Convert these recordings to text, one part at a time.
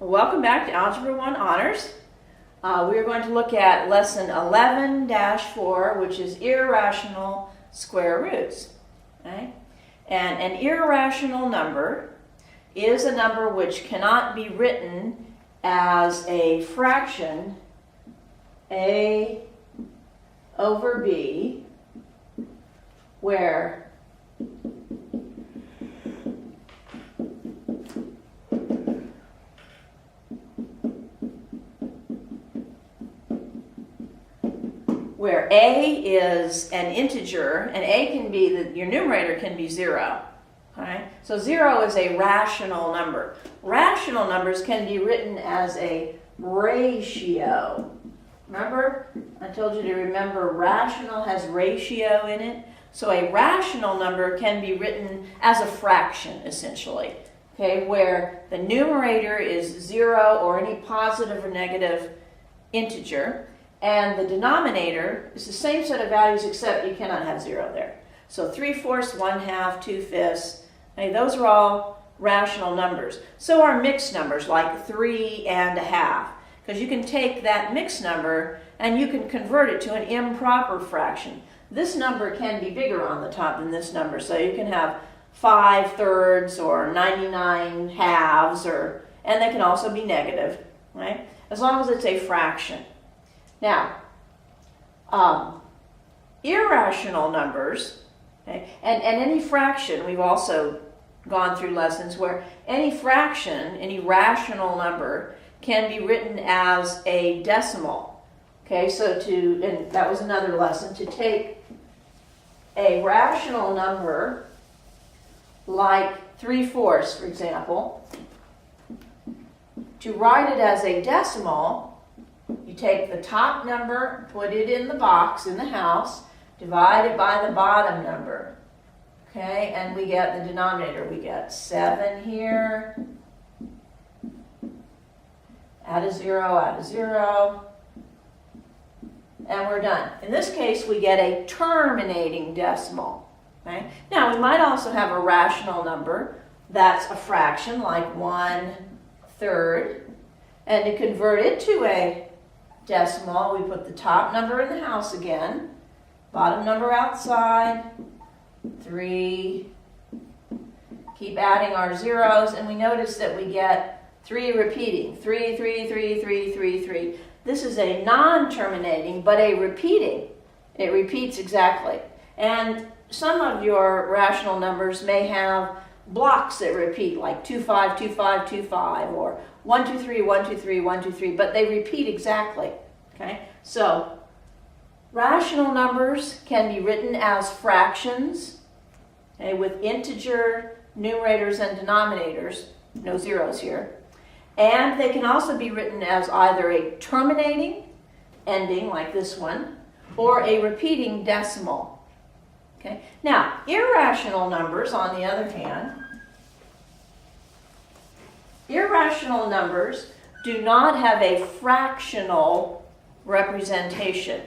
Welcome back to Algebra 1 Honors. We are going to look at lesson 11-4, which is irrational square roots. Okay? And an irrational number is a number which cannot be written as a fraction a over b, where a is an integer, and a can be, your numerator can be 0. Okay? So 0 is a rational number. Rational numbers can be written as a ratio. Remember? I told you to remember rational has ratio in it. So a rational number can be written as a fraction, essentially. Okay? Where the numerator is 0 or any positive or negative integer. And the denominator is the same set of values, except you cannot have 0 there. So 3/4, 1/2, 2/5, okay, those are all rational numbers. So are mixed numbers like 3 and 1/2, because you can take that mixed number and you can convert it to an improper fraction. This number can be bigger on the top than this number, so you can have 5/3 or 99 halves, and they can also be negative, right? As long as it's a fraction. Now, irrational numbers, okay, and any fraction, we've also gone through lessons where any fraction, any rational number, can be written as a decimal. Okay, so and that was another lesson, to take a rational number like 3/4, for example, to write it as a decimal. You take the top number, put it in the box in the house, divide it by the bottom number. Okay, and we get the denominator. We get 7 here. Add a 0, and we're done. In this case, we get a terminating decimal. Okay? Now, we might also have a rational number that's a fraction, like 1/3, and to convert it to a decimal, we put the top number in the house again, bottom number outside, 3, keep adding our zeros, and we notice that we get 3 repeating, 3, 3, 3, 3, 3, 3. This is a non-terminating, but a repeating. It repeats exactly. And some of your rational numbers may have blocks that repeat, like 2, 5, 2, 5, 2, 5, or 1, 2, 3, 1, 2, 3, 1, 2, 3, but they repeat exactly. Okay? So, rational numbers can be written as fractions, okay, with integer numerators and denominators, no zeros here. And they can also be written as either a terminating ending, like this one, or a repeating decimal. Okay? Now, irrational numbers, on the other hand, irrational numbers do not have a fractional representation.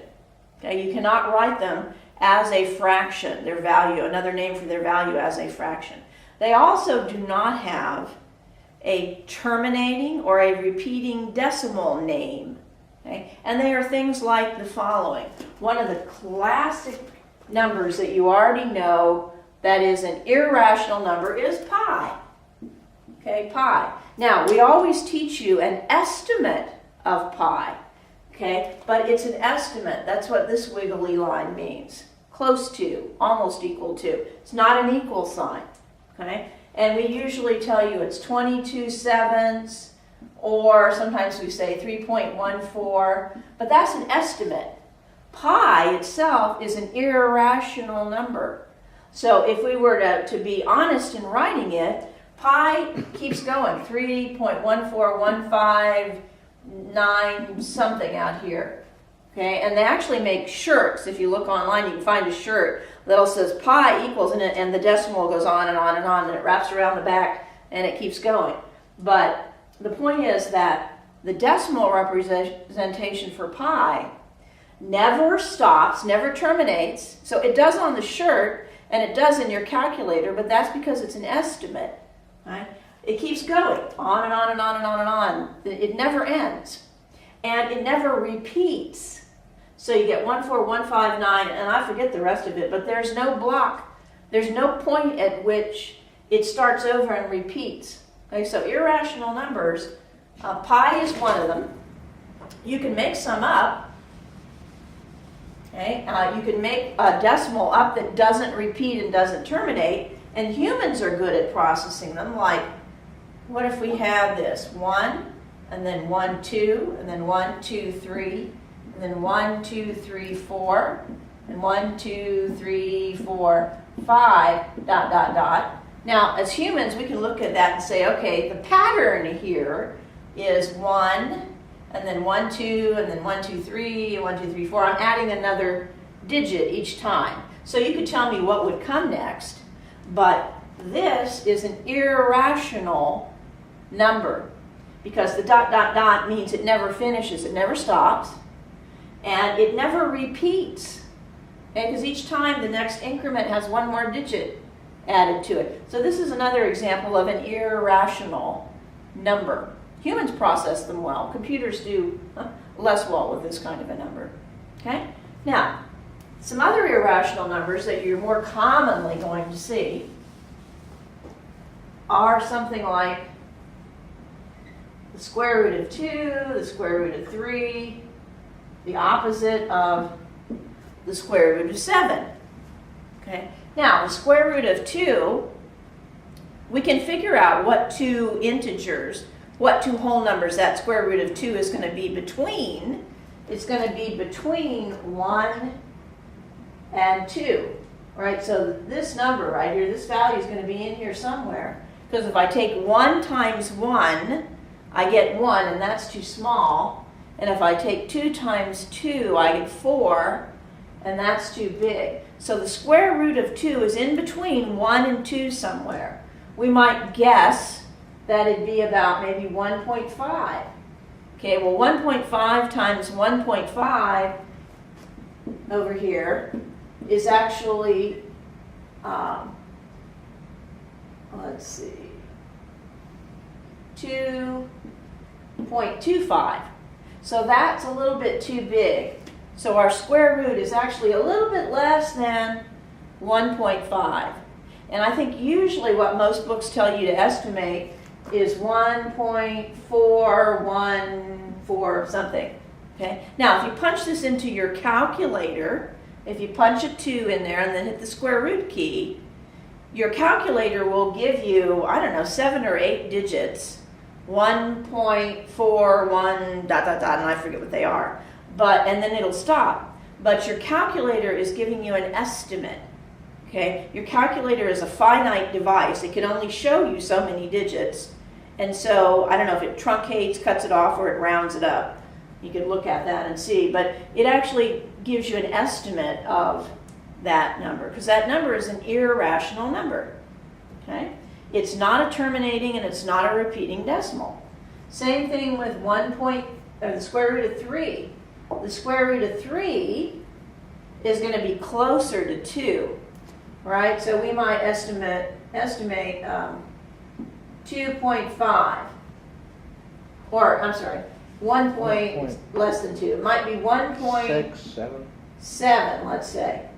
Okay? You cannot write them as a fraction, their value, another name for their value as a fraction. They also do not have a terminating or a repeating decimal name. Okay? And they are things like the following. One of the classic numbers that you already know that is an irrational number is pi. Okay, pi. Now, we always teach you an estimate of pi, okay, but it's an estimate. That's what this wiggly line means. Close to, almost equal to. It's not an equal sign, okay? And we usually tell you it's 22/7, or sometimes we say 3.14, but that's an estimate. Pi itself is an irrational number. So if we were to be honest in writing it, pi keeps going, 3.141599 something out here. Okay, and they actually make shirts. If you look online, you can find a shirt that says pi equals, and the decimal goes on and on and on, and it wraps around the back, and it keeps going. But the point is that the decimal representation for pi never stops, never terminates. So it does on the shirt, and it does in your calculator, but that's because it's an estimate. Right? It keeps going on and on and on and on and on. It never ends. And it never repeats. So you get 14159, and I forget the rest of it, but there's no block. There's no point at which it starts over and repeats. Okay, so irrational numbers, pi is one of them. You can make some up. Okay, you can make a decimal up that doesn't repeat and doesn't terminate, and humans are good at processing them. Like, what if we had this 1, and then 1, 2, and then 1, 2, 3, and then 1, 2, 3, 4, and 1, 2, 3, 4, 5, dot, dot, dot. Now, as humans, we can look at that and say, okay, the pattern here is 1, and then 1, 2, and then 1, 2, 3, and 1, 2, 3, 4. I'm adding another digit each time. So you could tell me what would come next, but this is an irrational number because the dot, dot, dot means it never finishes, it never stops, and it never repeats. Okay, because each time the next increment has one more digit added to it. So this is another example of an irrational number. Humans process them well. Computers do less well with this kind of a number. Okay? Now, some other irrational numbers that you're more commonly going to see are something like the square root of 2, the square root of 3, the opposite of the square root of 7. Okay? Now, the square root of 2, we can figure out what two integers, what two whole numbers that square root of 2 is going to be between. It's going to be between 1 and 2. Right? So this number right here, this value is going to be in here somewhere. Because if I take 1 times 1, I get 1, and that's too small. And if I take 2 times 2, I get 4, and that's too big. So the square root of 2 is in between 1 and 2 somewhere. We might guess that it'd be about maybe 1.5. Okay, well 1.5 times 1.5 over here is actually, let's see, 2.25. So that's a little bit too big. So our square root is actually a little bit less than 1.5. And I think usually what most books tell you to estimate is 1.414 something. Okay? Now, if you punch this into your calculator, if you punch a 2 in there and then hit the square root key, your calculator will give you, I don't know, 7 or 8 digits, 1.41 dot dot dot, and I forget what they are. And then it'll stop. But your calculator is giving you an estimate. Okay? Your calculator is a finite device. It can only show you so many digits. And so, I don't know if it truncates, cuts it off, or it rounds it up. You could look at that and see. But it actually gives you an estimate of that number, because that number is an irrational number. Okay? It's not a terminating and it's not a repeating decimal. Same thing with the square root of 3. The square root of 3 is going to be closer to 2, right? So we might estimate 2.5, or I'm sorry, 1 point less than 2. It might be 1.7, let's say.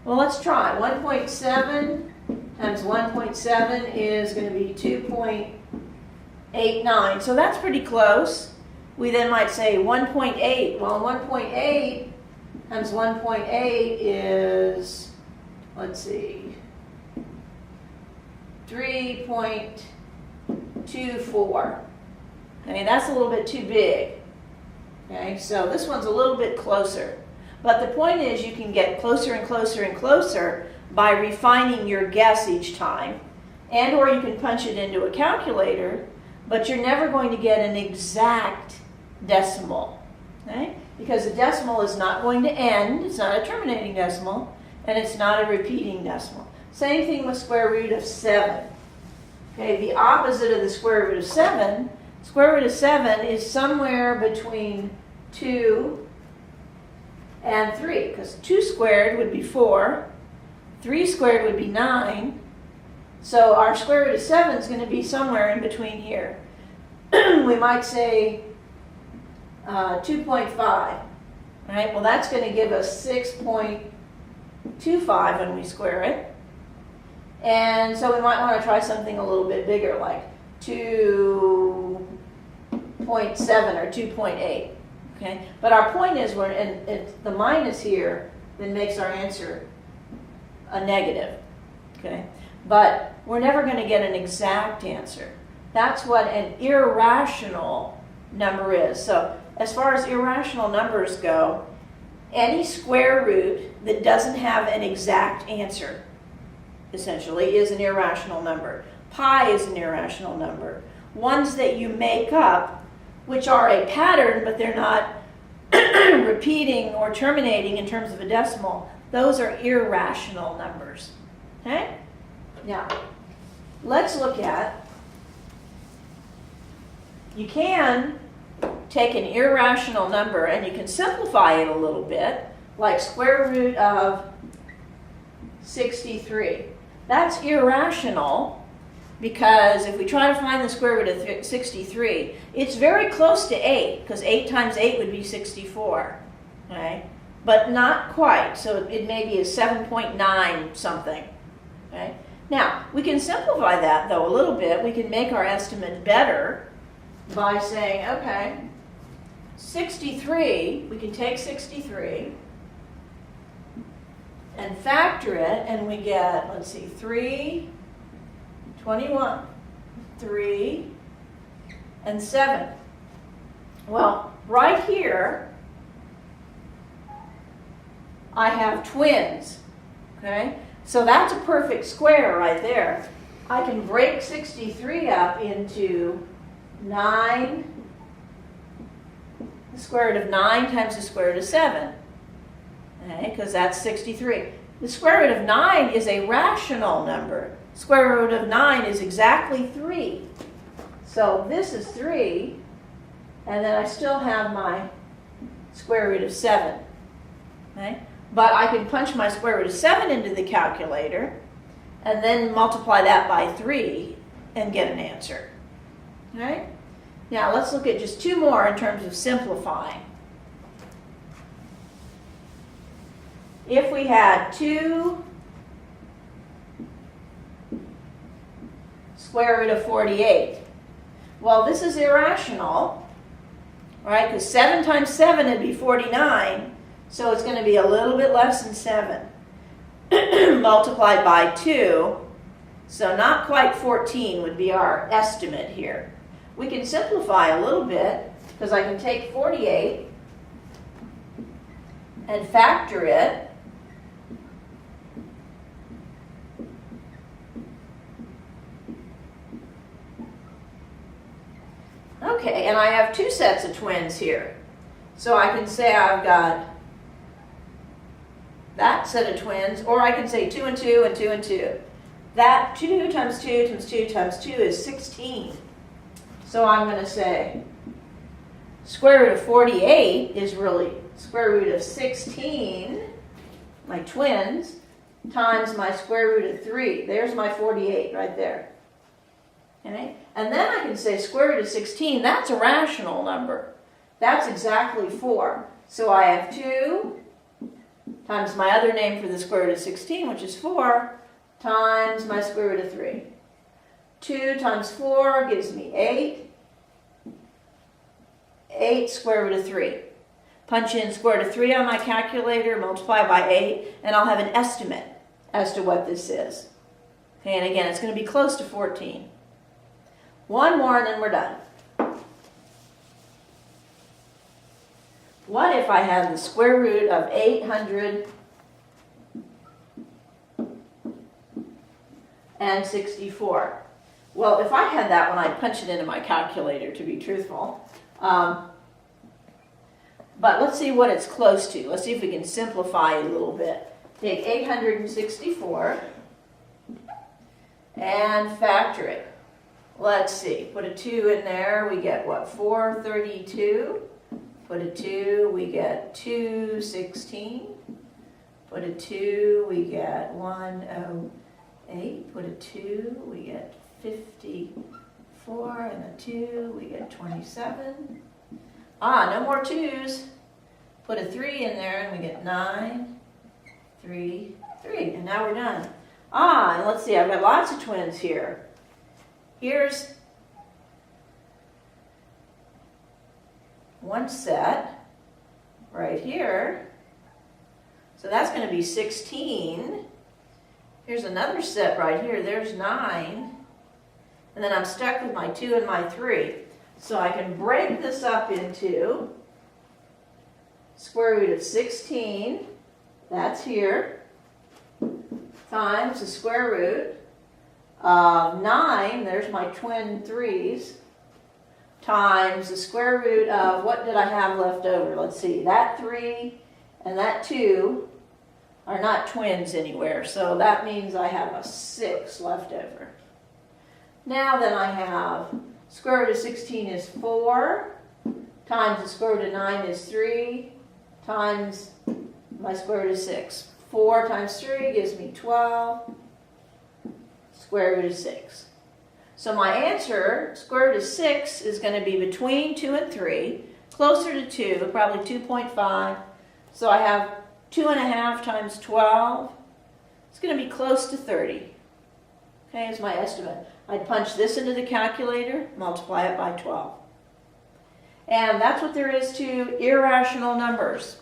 Well, let's try. 1.7 times 1.7 is going to be 2.89. So that's pretty close. We then might say 1.8. Well, 1.8 times 1.8 is, let's see, 3.24. Okay, that's a little bit too big. Okay, so this one's a little bit closer. But the point is you can get closer and closer and closer by refining your guess each time. And or you can punch it into a calculator, but you're never going to get an exact decimal. Okay? Because a decimal is not going to end, it's not a terminating decimal, and it's not a repeating decimal. Same thing with square root of 7. Okay, the opposite of the square root of 7, square root of 7 is somewhere between 2 and 3, because 2 squared would be 4, 3 squared would be 9, So our square root of 7 is going to be somewhere in between here. We might say 2.5, right? Well, that's going to give us 6.25 when we square it. And so we might want to try something a little bit bigger, like 2.7 or 2.8. Okay? But our point is, the minus here then makes our answer a negative. Okay? But we're never going to get an exact answer. That's what an irrational number is. So as far as irrational numbers go, any square root that doesn't have an exact answer, essentially, is an irrational number. Pi is an irrational number. Ones that you make up, which are a pattern, but they're not repeating or terminating in terms of a decimal, those are irrational numbers. Okay? Now, let's look at, you can take an irrational number and you can simplify it a little bit, like square root of 63. That's irrational because if we try to find the square root of 63, it's very close to 8, because 8 times 8 would be 64, okay? But not quite, so it may be a 7.9 something, okay? Now, we can simplify that, though, a little bit. We can make our estimate better by saying, okay, 63, we can take 63 and factor it, and we get, let's see, 3, 21, 3, and 7. Well, right here, I have twins, okay? So that's a perfect square right there. I can break 63 up into 9, the square root of 9 times the square root of 7, okay, because that's 63. The square root of 9 is a rational number. Square root of 9 is exactly 3. So this is 3, and then I still have my square root of 7, okay? But I can punch my square root of 7 into the calculator and then multiply that by 3 and get an answer. All right? Now let's look at just two more in terms of simplifying. If we had 2 square root of 48, well, this is irrational, right? Because 7 times 7 would be 49. So it's going to be a little bit less than 7 multiplied by 2. So not quite 14 would be our estimate here. We can simplify a little bit because I can take 48 and factor it. Okay, and I have two sets of twins here. So I can say I've got that set of twins, or I can say 2 and 2 and 2 and 2. That 2 times 2 times 2 times 2 is 16. So I'm going to say square root of 48 is really square root of 16, my twins, times my square root of 3. There's my 48 right there. Okay? And then I can say square root of 16, that's a rational number. That's exactly 4. So I have 2 times my other name for the square root of 16, which is 4, times my square root of 3. 2 times 4 gives me 8. 8 square root of 3. Punch in square root of 3 on my calculator, multiply by 8, and I'll have an estimate as to what this is. Okay, and again, it's going to be close to 14. One more and then we're done. What if I had the square root of 864? Well, if I had that one, I'd punch it into my calculator, to be truthful. But let's see what it's close to. Let's see if we can simplify it a little bit. Take 864 and factor it. Let's see. Put a 2 in there. We get, what, 432. Put a 2, we get 216. Put a 2, we get 108. 8, put a 2, we get 54, and a 2, we get 27. No more 2s. Put a 3 in there, and we get 9, 3, 3, and now we're done. And let's see, I've got lots of twins here. Here's one set right here. So that's going to be 16. Here's another set right here. There's 9. And then I'm stuck with my 2 and my 3. So I can break this up into square root of 16, that's here, times the square root of 9, there's my twin 3's, times the square root of, what did I have left over? Let's see, that 3 and that 2 are not twins anywhere, so that means I have a 6 left over. Now then I have square root of 16 is 4, times the square root of 9 is 3, times my square root of 6. 4 times 3 gives me 12, square root of 6. So my answer, square root of 6, is going to be between 2 and 3, closer to 2, probably 2.5. So I have 2.5 times 12. It's going to be close to 30. Okay, is my estimate. I'd punch this into the calculator, multiply it by 12. And that's what there is to irrational numbers.